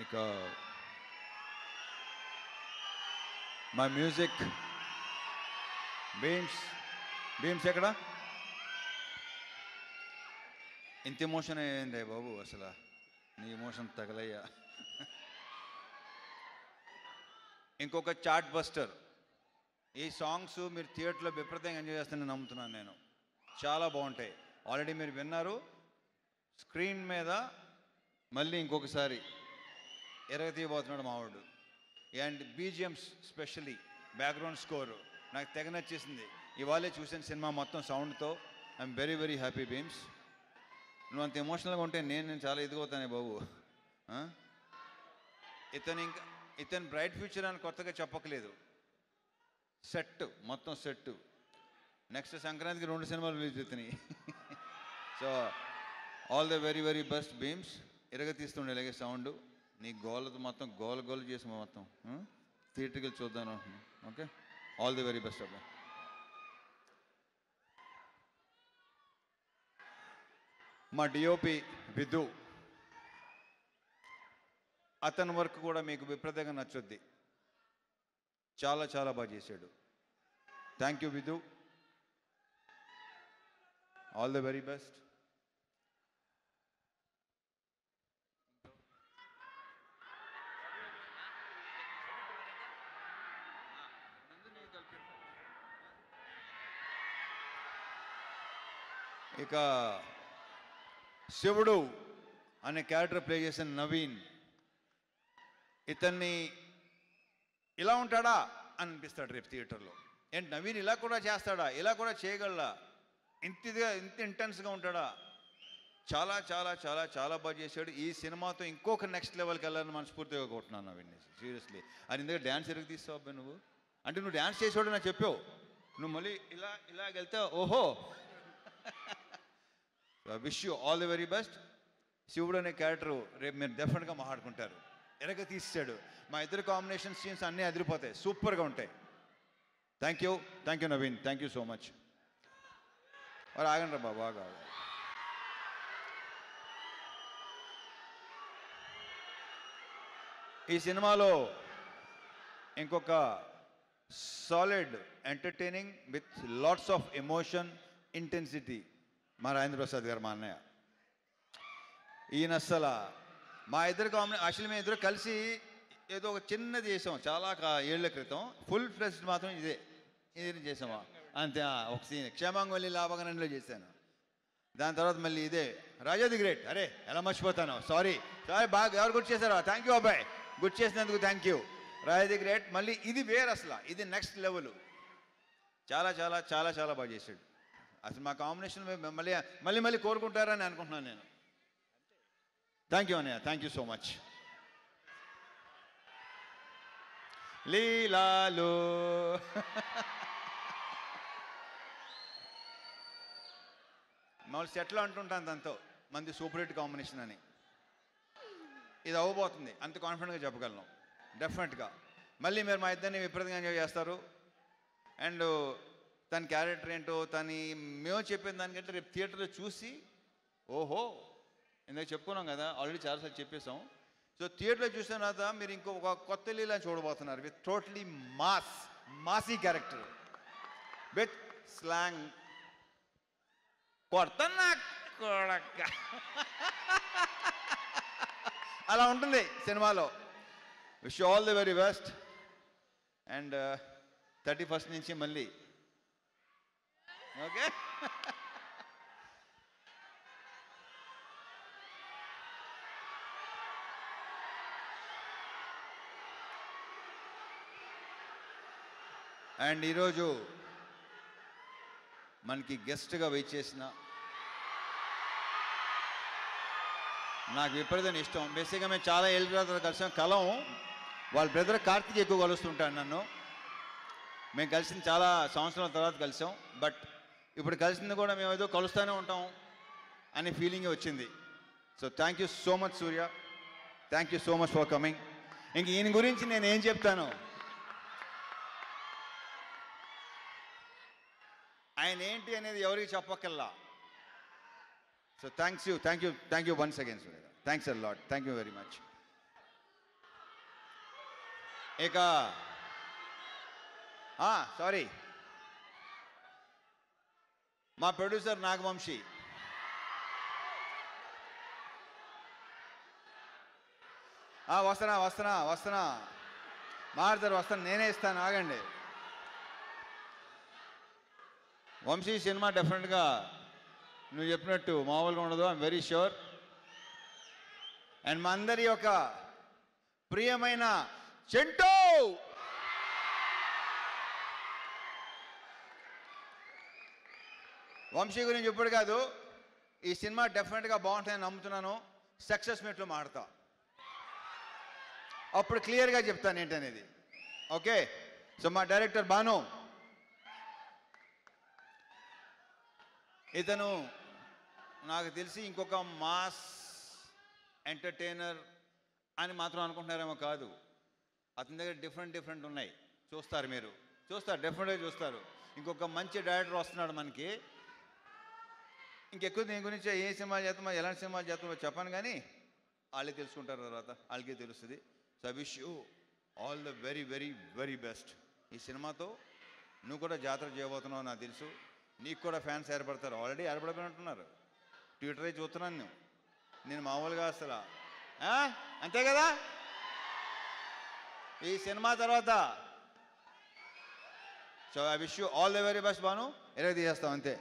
ఇక మా music beams ఎక్కడ ఇంత ఎమోషన్ అయ్యింది బాబు, అసలు నీ ఎమోషన్ తగలయ్యా. ఇంకొక చార్ట్ బస్టర్. ఈ సాంగ్స్ మీరు థియేటర్లో విపరీతంగా ఎంజాయ్ చేస్తానని నమ్ముతున్నాను నేను. చాలా బాగుంటాయి. ఆల్రెడీ మీరు విన్నారు. స్క్రీన్ మీద మళ్ళీ ఇంకొకసారి ఎరగతీయబోతున్నాడు మావాడు. And BGMs specially background score నాకు తెగ నచ్చేసింది. ఇవాళే చూసిన సినిమా మొత్తం సౌండ్తో. I'm very very happy Bheems. నువ్వు అంత ఎమోషనల్గా ఉంటే నేను చాలా ఎదిగవుతానే బాబు. ఇతను బ్రైట్ ఫ్యూచర్ అని కొత్తగా చెప్పకలేదు. సెట్ మొత్తం సెట్. నెక్స్ట్ సంక్రాంతికి 2 సినిమాలు రిలీజ్ అవుతున్నాయి. So all the very very best Bheems. ఎరగతీస్తుండే ఇలాగే సౌండ్. నీ గోలతో మొత్తం గోల చేసి మొత్తం థియేటర్కి చూద్దాను అంటున్నాను. Okay, all the very best అబ్బా. మా డిఓపి విధు, అతని వర్క్ కూడా మీకు విపరీతంగా నచ్చుద్ది. చాలా చాలా బాగా చేశాడు. Thank you Vidhu, all the very best. ఇక శివుడు అనే క్యారెక్టర్ ప్లే చేసిన నవీన్, ఇతన్ని ఇలా ఉంటాడా అని అనిపిస్తాడు రేపు థియేటర్లో. ఏంటి నవీన్ ఇలా కూడా చేస్తాడా, ఇలా కూడా చేయగలడా, ఇంత ఇంటెన్స్గా ఉంటాడా. చాలా చాలా చాలా చాలా బాగా చేశాడు. ఈ సినిమాతో ఇంకొక నెక్స్ట్ లెవెల్కి వెళ్ళాలని మనస్ఫూర్తిగా కొట్టున్నాను నవీన్. సీరియస్లీ. అది ఇందులో డ్యాన్స్ ఎరుగు తీస్తావు అబ్బాయి నువ్వు. అంటే నువ్వు డ్యాన్స్ చేసేవాడు నాకు చెప్పావు. నువ్వు మళ్ళీ ఇలాగెళ్తే ఓహో. Wish you all the very best. శివుడు అనే క్యారెక్టరు రేపు మీరు డెఫినెట్గా మాట్లాడుకుంటారు. ఎరగ తీసాడు. మా ఇద్దరు కాంబినేషన్ సీన్స్ అన్నీ అదిరిపోతాయి, సూపర్గా ఉంటాయి. Thank you Naveen, thank you so much. మరి ఆగండి రా బాబు, బాగా. ఈ సినిమాలో ఇంకొక solid entertaining with lots of emotion, intensity మా రాజేంద్ర ప్రసాద్ గారు, మా అన్నయ్య. ఈయన అస్సలు మా ఇద్దరు యాక్చువల్లీ మేము ఇద్దరు కలిసి ఏదో ఒక చిన్నది చేసాం చాలా ఏళ్ల క్రితం. ఫుల్ ఫ్లెజ్డ్ మాత్రం ఇది చేసామా అంతే. ఒక సీన్ క్షేమాంగవల్లి లాభగనంలో చేశాను. దాని తర్వాత మళ్ళీ ఇదే రాజా ది గ్రేట్. అరే ఎలా మర్చిపోతాను, సారీ బాగా ఎవరు గుర్తు చేశారా. థ్యాంక్ యూ అబ్బాయి, గుర్తు చేసినందుకు thank you. Raja the great. మళ్ళీ ఇది వేరు, అసలు ఇది నెక్స్ట్ లెవెల్. చాలా చాలా చాలా చాలా బాగా చేశాడు. అసలు మా కాంబినేషన్ మళ్ళీ కోరుకుంటారని అనుకుంటున్నాను నేను. థ్యాంక్ యూ అన్నయ్య, థ్యాంక్ యూ సో మచ్. లీలాలు మామూలు సెట్లో అంటుంటాను దాంతో మంది సూపర్ హిట్ కాంబినేషన్ అని. ఇది అవ్వబోతుంది, అంత కాన్ఫిడెంట్గా చెప్పగలను. డెఫినెట్గా మళ్ళీ మీరు మా ఇద్దరిని విపరీతంగా ఎంజాయ్ చేస్తారు. అండ్ తన క్యారెక్టర్ ఏంటో మేము చెప్పిన దానికంటే రేపు థియేటర్లో చూసి ఓహో, ఇందాక చెప్పుకున్నాం కదా, ఆల్రెడీ చాలాసార్లు చెప్పేసాం. సో థియేటర్లో చూసిన తర్వాత మీరు ఇంకొక కొత్త లీలా చూడబోతున్నారు with totally massy character with slang. కొడతన్నా కొడక అలా ఉంటుంది సినిమాలో. Wish all the very best. And 31st నుంచి మళ్ళీ ఓకే. అండ్ ఈరోజు మనకి గెస్ట్గా వెయిట్ చేసిన, నాకు విపరీతమైన ఇష్టం. బేసిక్గా మేము చాలా ఏళ్ళ తర్వాత కలిసాం. వాళ్ళ బ్రదర్ కార్తీక్ ఎక్కువ కలుస్తుంటాడు నన్ను. మేము కలిసిన చాలా సంవత్సరాల తర్వాత కలిసాం. బట్ ఇప్పుడు కలిసింది కూడా మేము ఏదో కలుస్తూనే ఉంటాం అనే ఫీలింగ్ వచ్చింది. So thank you so much Surya, thank you so much for coming. ఇంక ఈయన గురించి నేను ఏం చెప్తాను, ఆయన ఏంటి అనేది ఎవరికి చెప్పక్కల్లా. So thank you once again Surya. Thanks a lot, thank you very much. ఇక సారీ, మా ప్రొడ్యూసర్ నాగవంశీ, వస్తున్నా మారుతారు, వస్తాను, నేనే ఇస్తాను, ఆగండి. వంశీ సినిమా డెఫినెట్గా నువ్వు చెప్పినట్టు మామూలుగా ఉండదు, ఐఎమ్ వెరీ ష్యూర్. అండ్ మా అందరి యొక్క ప్రియమైన చెంటూ, వంశీ గురించి ఇప్పుడు కాదు, ఈ సినిమా డెఫినెట్గా బాగుంటుందని నమ్ముతున్నాను. సక్సెస్ మీట్లో మాడతా, అప్పుడు క్లియర్గా చెప్తాను ఏంటనేది. ఓకే, సో మా డైరెక్టర్ భాను, ఇతను నాకు తెలిసి ఇంకొక మాస్ ఎంటర్టైనర్ అని మాత్రం అనుకుంటున్నారేమో కాదు, అతని దగ్గర డిఫరెంట్ ఉన్నాయి. చూస్తారు, మీరు చూస్తారు, డెఫినెట్గా చూస్తారు. ఇంకొక మంచి డైరెక్టర్ వస్తున్నాడు మనకి. ఇంకెక్కువ దీని గురించి ఏ సినిమాలు చేస్తామో ఎలాంటి సినిమాలు చేస్తామో చెప్పాను, కానీ వాళ్ళే తెలుసుకుంటారు, తర్వాత వాళ్ళకే తెలుస్తుంది. So I wish you all the very very very best. ఈ సినిమాతో నువ్వు కూడా జాతర చేయబోతున్నావు నాకు తెలుసు. నీకు కూడా ఫ్యాన్స్ ఏర్పడతారు, ఆల్రెడీ ఏర్పడిపోయినట్టున్నారు. ట్విట్టర్ చూస్తున్నాను నేను మామూలుగా అసలు, అంతే కదా. ఈ సినిమా తర్వాత so I wish you all the very best Bhanu. ఎలాగ తీసేస్తాం అంతే.